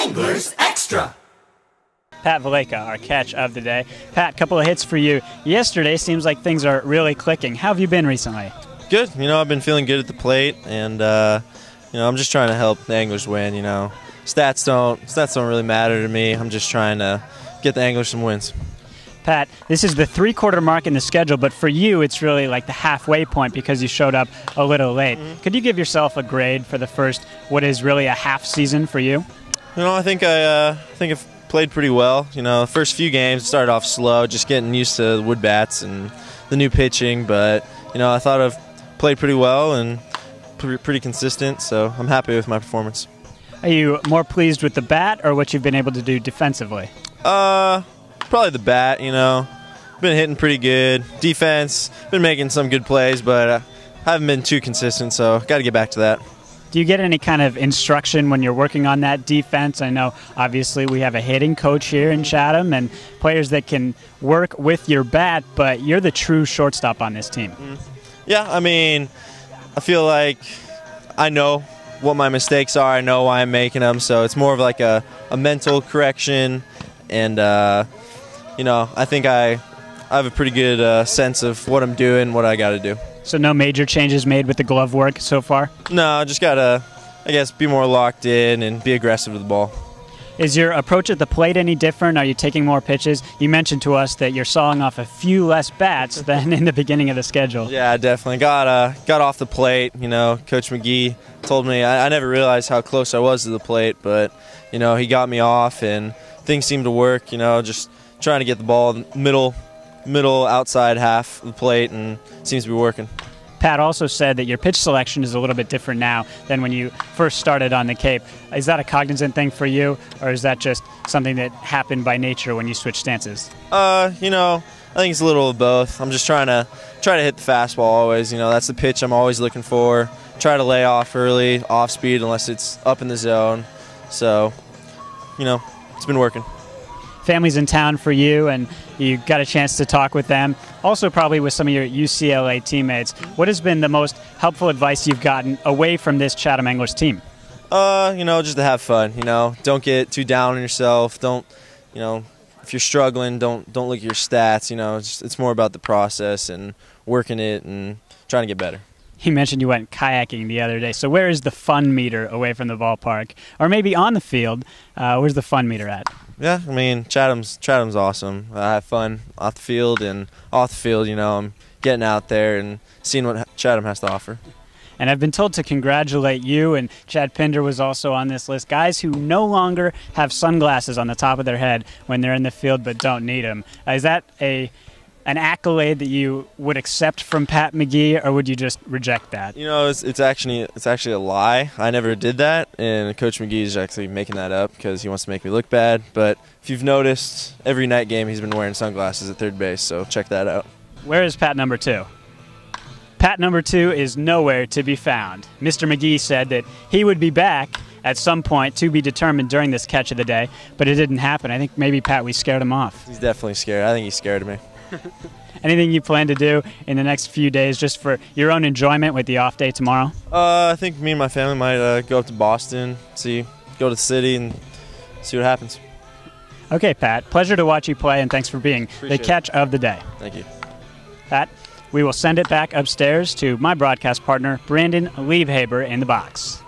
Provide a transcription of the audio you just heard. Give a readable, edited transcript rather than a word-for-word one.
Anglers Extra. Pat Valaika, our catch of the day. Pat, couple of hits for you. Yesterday seems like things are really clicking. How have you been recently? Good. I've been feeling good at the plate, and I'm just trying to help the anglers win. Stats don't really matter to me. I'm just trying to get the anglers some wins. Pat, this is the three-quarter mark in the schedule, but for you it's really like the halfway point because you showed up a little late. Could you give yourself a grade for the first, what is really a half season for you? I think I've played pretty well. The first few games started off slow, just getting used to the wood bats and the new pitching, but I thought I've played pretty well and pretty consistent, so I'm happy with my performance. Are you more pleased with the bat or what you've been able to do defensively? Probably the bat. Been hitting pretty good. Defense, been making some good plays, but I haven't been too consistent, so got to get back to that. Do you get any kind of instruction when you're working on that defense? I know, obviously, we have a hitting coach here in Chatham and players that can work with your bat, but you're the true shortstop on this team. Yeah, I feel like I know what my mistakes are. I know why I'm making them, so it's more of like a mental correction, and I think I have a pretty good sense of what I'm doing, what I got to do. So no major changes made with the glove work so far? No, just got to, be more locked in and be aggressive with the ball. Is your approach at the plate any different? Are you taking more pitches? You mentioned to us that you're sawing off a few less bats than in the beginning of the schedule. Yeah, definitely. Got off the plate. Coach McGee told me, I never realized how close I was to the plate, but, he got me off and things seemed to work, just trying to get the ball in the middle outside half of the plate, and it seems to be working. Pat also said that your pitch selection is a little bit different now than when you first started on the Cape. Is that a cognizant thing for you, or is that just something that happened by nature when you switched stances? I think it's a little of both. I'm just trying to hit the fastball always. That's the pitch I'm always looking for. Try to lay off early, off speed, unless it's up in the zone. So, it's been working. Family's in town for you, and you got a chance to talk with them. Also probably with some of your UCLA teammates. What has been the most helpful advice you've gotten away from this Chatham Anglers team? Just to have fun. Don't get too down on yourself. Don't, if you're struggling, don't look at your stats. It's more about the process and working it and trying to get better. You mentioned you went kayaking the other day. So where is the fun meter away from the ballpark? Or maybe on the field, where's the fun meter at? Yeah, Chatham's awesome. I have fun off the field, and off the field, I'm getting out there and seeing what Chatham has to offer. And I've been told to congratulate you, and Chad Pinder was also on this list, guys who no longer have sunglasses on the top of their head when they're in the field but don't need them. Is that an accolade that you would accept from Pat McGee, or would you just reject that? It's actually a lie. I never did that, and Coach McGee is actually making that up because he wants to make me look bad. But if you've noticed, every night game he's been wearing sunglasses at third base, so check that out. Where is Pat number 2? Pat number 2 is nowhere to be found. Mr. McGee said that he would be back at some point to be determined during this catch of the day, but it didn't happen. I think maybe, Pat, we scared him off. He's definitely scared. I think he's scared of me. Anything you plan to do in the next few days just for your own enjoyment with the off day tomorrow? I think me and my family might go up to Boston, go to the city and see what happens. Okay, Pat. Pleasure to watch you play, and thanks for being the catch of the day. Thank you. Pat, we will send it back upstairs to my broadcast partner, Brandon Liebhaber, in the box.